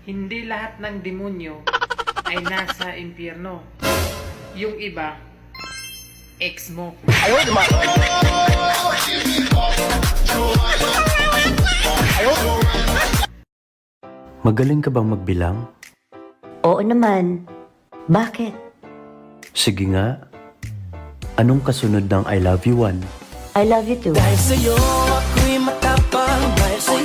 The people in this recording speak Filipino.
Hindi lahat ng demonyo ay nasa impyerno. Yung iba, ex mo. Magaling ka bang magbilang? Oo naman. Bakit? Sige nga. Anong kasunod ng I love you one? I love you too. Dahil sa'yo ako'y matapang, dahil sa'yo